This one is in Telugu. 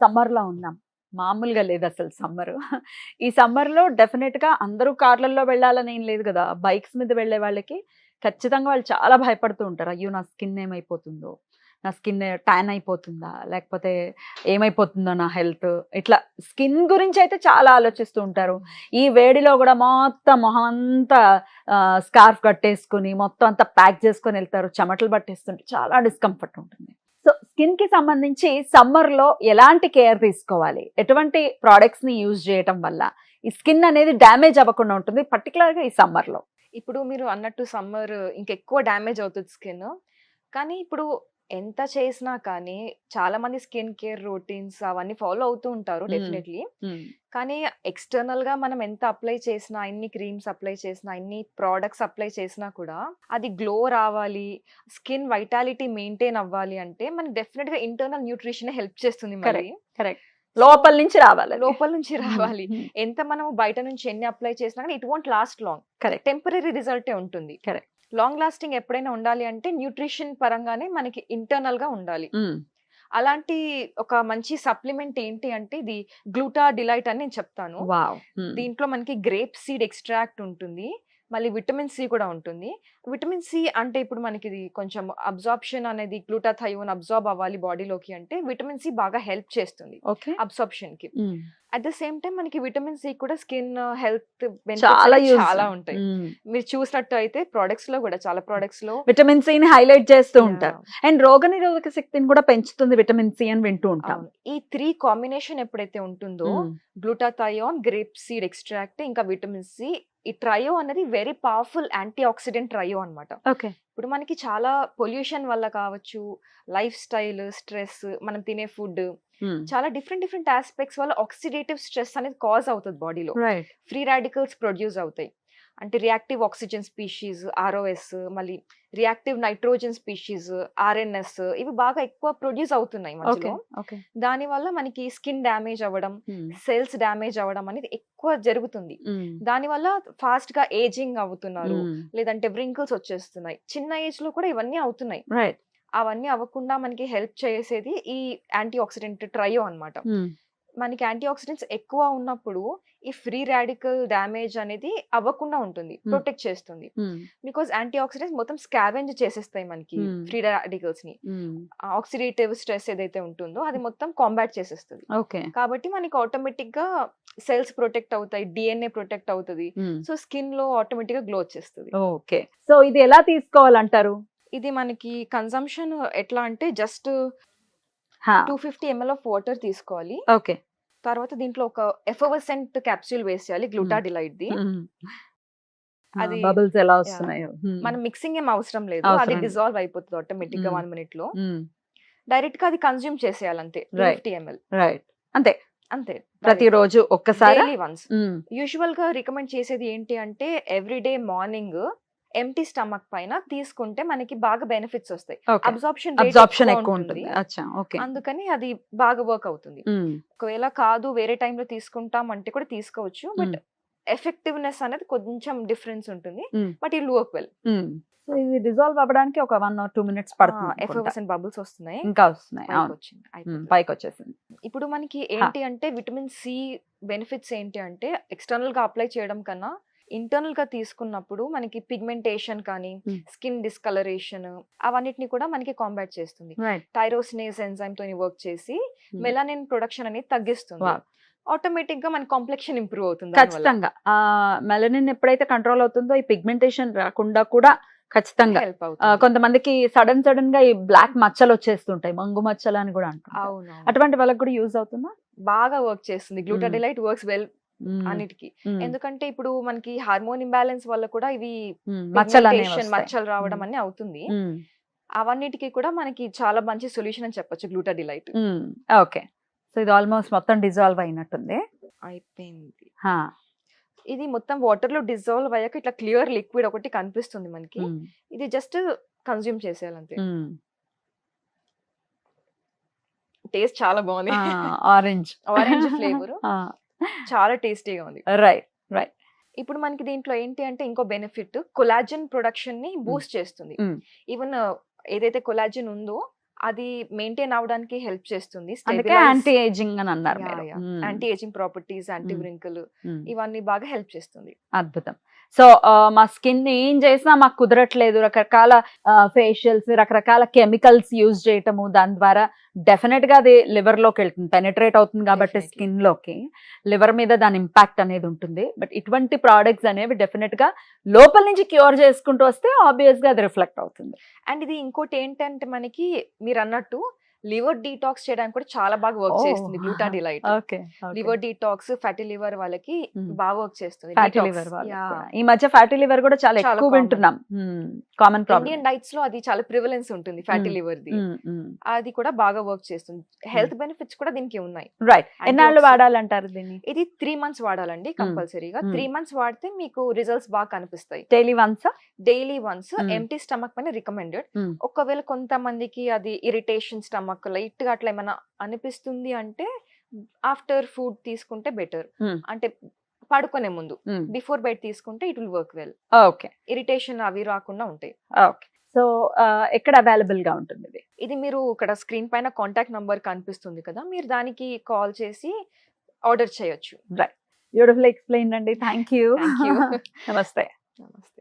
సమ్మర్‌లో ఉన్నాం. మామూలుగా లేదు అసలు సమ్మరు. ఈ సమ్మర్‌లో డెఫినిట్‌గా అందరూ కార్‌లల్లో వెళ్ళాలని ఏం లేదు గదా! బైక్స్ మీద వెళ్ళే వాళ్ళకి ఖచ్చితంగా వాళ్ళు చాలా భయపడుతూ ఉంటారు. అయ్యో! నా స్కిన్ ఏమైపోతుందో? నా స్కిన్ టాన్ అయిపోతుందా? లేకపోతే ఏమైపోతుందో నా హెల్త్? ఇట్లా స్కిన్ గురించయితే చాలా ఆలోచిస్తూ ఉంటారు. ఈ వేడిలో గూడా మొత్తం మొహం అంతా స్కార్ఫ్ కట్టేసుకొని, మొత్తం అంతా ప్యాక్ చేసుకొని ఎళ్తారు. చెమటలు పట్టేస్తుంటే చాలా డిస్కంఫర్ట్ ఉంటుంది. సో స్కిన్ కి సంబంధించి సమ్మర్ లో ఎలాంటి కేర్ తీసుకోవాలి, ఎటువంటి ప్రొడక్ట్స్ ని యూజ్ చేయటం వల్ల ఈ స్కిన్ అనేది డ్యామేజ్ అవ్వకుండా ఉంటుంది, పర్టికులర్ గా ఈ సమ్మర్ లో? ఇప్పుడు మీరు అన్నట్టు సమ్మర్ ఇంకెక్కువ డ్యామేజ్ అవుతుంది స్కిన్. కానీ ఇప్పుడు ఎంత చేసినా కానీ చాలా మంది స్కిన్ కేర్ రొటీన్స్ అవన్నీ ఫాలో అవుతూ ఉంటారు డెఫినెట్లీ. కానీ ఎక్స్టర్నల్‌గా మనం ఎంత అప్లై చేసినా, ఎన్ని క్రీమ్స్ అప్లై చేసినా, ఎన్ని ప్రొడక్ట్స్ అప్లై చేసినా కూడా అది గ్లో రావాలి, స్కిన్ వైటాలిటీ మెయింటైన్ అవ్వాలి అంటే మనకి డెఫినెట్‌గా ఇంటర్నల్ న్యూట్రిషనే హెల్ప్ చేస్తుంది మళ్ళీ. Correct, correct. లోపల నుంచి రావాలి అది. లోపల నుంచి రావాలి. హ్మ్. ఎంత మనం బయట నుంచి ఎన్ని అప్లై చేసినా కానీ it won't last long. Correct, temporary రిజల్టే ఉంటుంది. కరెక్ట్. లాంగ్ లాస్టింగ్ ఎప్పుడైనా ఉండాలి అంటే న్యూట్రిషన్ పరంగానే మనకి ఇంటర్నల్ గా ఉండాలి. అలాంటి ఒక మంచి సప్లిమెంట్ ఏంటి అంటే ఇది గ్లూటా డిలైట్ అని నేను చెప్తాను. వావ్. దీంట్లో మనకి గ్రేప్ సీడ్ ఎక్స్ట్రాక్ట్ ఉంటుంది. మళ్ళీ విటమిన్ సి కూడా ఉంటుంది. విటమిన్ సి అంటే ఇప్పుడు మనకి ఇది కొంచెం అబ్జార్ప్షన్ అనేది గ్లూటాథయోన్ అబ్జార్బ్ అవ్వాలి బాడీలోకి అంటే విటమిన్ సి బాగా హెల్ప్ చేస్తుంది ఓకే. అబ్సార్ప్షన్ కి. అట్ ద సేమ్ టైం మనకి విటమిన్ సి కూడా స్కిన్ హెల్త్ చాలా use. చాలా ఉంటాయి. మీరు చూసినట్టు అయితే ప్రొడక్ట్స్ లో కూడా చాలా ప్రొడక్ట్స్ లో విటమిన్ సి ని హైలైట్ చేస్తూ Yeah. ఉంటారు. అండ్ రోగనిరోధక శక్తిని కూడా పెంచుతుంది విటమిన్ సి అని వింటూ ఉంటాం. అవును. ఈ 3 కాంబినేషన్ ఎప్పుడైతే ఉంటుందో గ్లూటాథయోన్, గ్రేప్ సీడ్ ఎక్స్ట్రాక్ట్ ఇంకా విటమిన్ సి, ఈ ట్రయో అనేది very powerful anti oxidant trio అన్నమాట. ఓకే. ఇప్పుడు మనకి చాలా పొల్యూషన్ వల్ల కావచ్చు, లైఫ్ స్టైల్, స్ట్రెస్, మనం తినే ఫుడ్, చాలా డిఫరెంట్ ఆస్పెక్ట్స్ వల్ల ఆక్సిడేటివ్ స్ట్రెస్ అనేది కాజ్ అవుతుంది బాడీలో. రైట్. ఫ్రీ రాడికల్స్ ప్రొడ్యూస్ అవుతాయి. అంటే రియాక్టివ్ ఆక్సిజన్ స్పీషీస్ ఆర్ఓఎస్, మళ్ళీ రియాక్టివ్ నైట్రోజన్ స్పీషీస్ ఆర్ఎన్ఎస్, ఇవి బాగా ఎక్కువ ప్రొడ్యూస్ అవుతున్నాయి మధ్యలో. దాని వల్ల మనకి స్కిన్ డ్యామేజ్ అవ్వడం, సెల్స్ డ్యామేజ్ అవ్వడం అనేది ఎక్కువ జరుగుతుంది. దాని వల్ల ఫాస్ట్ గా ఏజింగ్ అవుతున్నారు, లేదంటే వ్రింకిల్స్ వచ్చేస్తున్నాయి. చిన్న ఏజ్ లో కూడా ఇవన్నీ అవుతున్నాయి. రైట్. అవన్నీ అవ్వకుండా మనకి హెల్ప్ చేసేది ఈ యాంటీ ఆక్సిడెంట్ ట్రయో అన్నమాట. మనకి యాంటీ ఆక్సిడెంట్స్ ఎక్కువ ఉన్నప్పుడు ఈ ఫ్రీ రాడికల్ డ్యామేజ్ అనేది అవ్వకుండా ఉంటుంది, ప్రొటెక్ట్ చేస్తుంది. బికాస్ యాంటీ ఆక్సిడెంట్స్ మొత్తం స్కావెంజ్ చేసేస్తాయి మనకి ఫ్రీ రాడికల్స్ ని. ఆక్సిడేటివ్ స్ట్రెస్ ఏదైతే ఉంటుందో అది మొత్తం కాంబాట్ చేసేస్తుంది. కాబట్టి మనకి ఆటోమేటిక్ గా సెల్స్ ప్రొటెక్ట్ అవుతాయి, డిఎన్ఏ ప్రొటెక్ట్ అవుతుంది. సో స్కిన్ లో ఆటోమేటిక్ గా గ్లో వచ్చేస్తుంది. ఓకే. సో ఇది ఎలా తీసుకోవాలంటారు? ఇది మనకి కన్సంప్షన్ ఎట్లా అంటే జస్ట్ 250 ml ఆఫ్ వాటర్ తీసుకోవాలి. ఓకే. తర్వాత దీంట్లో ఒక ఎఫర్వెసెంట్ క్యాప్సూల్ వేసేయాలి గ్లూటా డిలైట్ ది. అది బబుల్స్ ఎలా వస్తున్నాయో మనం మిక్సింగ్ ఏం అవసరం లేదు, అది డిజాల్వ్ అయిపోతుంది ఆటోమేటిక్ గా 1 minute లో. డైరెక్ట్ గా అది కన్స్యూమ్ చేసేయాలి అంతే. 250 ml. రైట్. అంతే. అంతే. ప్రతిరోజు ఒక్కసారి డైలీ వన్స్. యూజువల్ గా రికమెండ్ చేసేది ఏంటి అంటే every day morning empty stomach పైన తీసుకుంటే మనకి బాగా బెనిఫిట్స్ వస్తాయి. అబ్జార్ప్షన్ ఎక్కువ ఉంటుంది. అందుకని అది బాగా వర్క్ అవుతుంది. ఒకవేళ కాదు వేరే టైంలో తీసుకుంటాం అంటే కూడా తీసుకోవచ్చు, బట్ ఎఫెక్టివ్నెస్ అనేది కొంచెం డిఫరెన్స్ ఉంటుంది, but it work well. So ఇది డిజాల్వ్ అవ్వడానికి ఒక 1 or 2 minutes పడుతుంది. ఎఫర్వెసెంట్ బబుల్స్ వస్తున్నాయి, ఇంకా వస్తున్నాయి, పైకి వచ్చేసింది. ఇప్పుడు మనకి ఏంటి అంటే విటమిన్ సి బెనిఫిట్స్ ఏంటి అంటే ఎక్స్టర్నల్ గా అప్లై చేయడం కన్నా ఇంటర్నల్ గా తీసుకున్నప్పుడు మనకి పిగ్మెంటేషన్ కానీ స్కిన్ డిస్కలరేషన్ అవన్నిటిని కూడా మనకి కాంబాట్ చేస్తుంది. టైరోసినేస్ ఎంజైమ్ తో వర్క్ చేసి మెలానిన్ ప్రొడక్షన్ అనేది తగ్గిస్తుంది. ఆటోమేటిక్ గా మన కాంప్లెక్షన్ ఇంప్రూవ్ అవుతుంది. ఖచ్చితంగా మెలనిన్ ఎప్పుడైతే కంట్రోల్ అవుతుందో ఈ పిగ్మెంటేషన్ రాకుండా కూడా ఖచ్చితంగా హెల్ప్ అవుతుంది. కొంతమందికి సడన్ గా ఈ బ్లాక్ మచ్చలు వచ్చేస్తుంటాయి, మంగు మచ్చలు అని కూడా అంటారు. అటువంటి వాళ్ళకి కూడా యూజ్ అవుతుందా? బాగా వర్క్ చేస్తుంది గ్లూటా డిలైట్, వర్క్స్ వెల్ అన్నిటికి. ఎందుకంటే ఇప్పుడు మనకి హార్మోన్ ఇంబ్యాలెన్స్ వల్ల కూడా ఇవి మచ్చలు రావడం అన్ని అవుతుంది. అవన్నిటికి కూడా మనకి చాలా మంచి సొల్యూషన్ అని చెప్పొచ్చు గ్లూటా డిలైట్. ఓకే. సో ఇది ఆల్మోస్ట్ మొత్తం డిజాల్వ్ అయినట్టుంది. అయిపోయింది. ఇది మొత్తం వాటర్ లో డిజాల్వ్ అయ్యాక ఇట్లా క్లియర్ లిక్విడ్ ఒకటి కనిపిస్తుంది మనకి. ఇది జస్ట్ కన్స్యూమ్ చేసేయాలంతే. టేస్ట్ చాలా బాగుంది. ఆరెంజ్ ఫ్లేవర్ చాలా టేస్టీగా ఉంది. రైట్. ఇప్పుడు మనకి దీంట్లో ఏంటి అంటే ఇంకో బెనిఫిట్ కొలాజన్ ప్రొడక్షన్ ని బూస్ట్ చేస్తుంది. ఈవెన్ ఏదైతే కొలాజన్ ఉందో అది మెయింటైన్ అవడానికి హెల్ప్ చేస్తుంది. అందుకే యాంటీ ఏజింగ్ అని అన్నారు మీరు. Anti ageing properties, anti wrinkle ఇవన్నీ బాగా హెల్ప్ చేస్తుంది. అద్భుతం. సో మా స్కిన్ ఏం చేసినా మాకు కుదరట్లేదు, రకరకాల ఫేషియల్స్, రకరకాల కెమికల్స్ యూజ్ చేయటము, దాని ద్వారా డెఫినెట్ గా అది లివర్ లోకి వెళ్తుంది, పెనిట్రేట్ అవుతుంది కాబట్టి Definitely. స్కిన్ లోకి, లివర్ మీద దాని ఇంపాక్ట్ అనేది ఉంటుంది. బట్ ఇటువంటి ప్రోడక్ట్స్ అనేవి డెఫినెట్ గా లోపల నుంచి క్యూర్ చేసుకుంటూ వస్తే ఆబ్వియస్ గా అది రిఫ్లెక్ట్ అవుతుంది. అండ్ ఇది ఇంకోటి ఏంటంటే మనకి మీరు అన్నట్టు లివర్ డీటాక్స్ చేయడానికి కూడా చాలా బాగా వర్క్ చేస్తుంది గ్లూటాడిలైట్. Okay. Liver detox, fatty liver వాళ్ళకి బాగా వర్క్ చేస్తుంది. ఫ్యాటీ లివర్ ఈ మధ్య ఫ్యాటీ లివర్ కూడా చాలా చాలా ఎక్కువ common. వింటున్నాం. Common problem. ఇండియన్ డైట్స్ లో అది చాలా ప్రివలెన్స్ ఉంటుంది ఫ్యాటీ లివర్ ది. అది కూడా బాగా వర్క్ చేస్తుంది. హెల్త్ బెనిఫిట్స్ కూడా దీనికి ఉన్నాయి. రైట్. ఎన్నాళ్ళు వాడాలంటారు దీన్ని? ఇది 3 months వాడాలండి కంపల్సరీగా. 3 months వాడితే మీకు రిజల్ట్స్ బాగా కనిపిస్తాయి. Daily once? Daily once. Empty stomach పైన రికమెండెడ్. ఒకవేళ కొంతమందికి అది ఇరిటేషన్ స్టమక్ లైట్ గా అట్లా ఏమైనా అనిపిస్తుంది అంటే ఆఫ్టర్ ఫుడ్ తీసుకుంటే బెటర్. అంటే పడుకునే ముందు, బిఫోర్ బెడ్ తీసుకుంటే it will work well. Okay. Irritation అవి రాకుండా ఉంటాయి. ఓకే. సో ఎక్కడ అవైలబుల్ గా ఉంటుంది ఇది? ఇది మీరు ఇక్కడ స్క్రీన్ పైన కాంటాక్ట్ నంబర్ కనిపిస్తుంది కదా, మీరు దానికి కాల్ చేసి ఆర్డర్ చేయొచ్చు. బ్యూటిఫుల్ ఎక్స్ప్లెయిన్ అండి. Thank you. Thank you. నమస్తే. నమస్తే.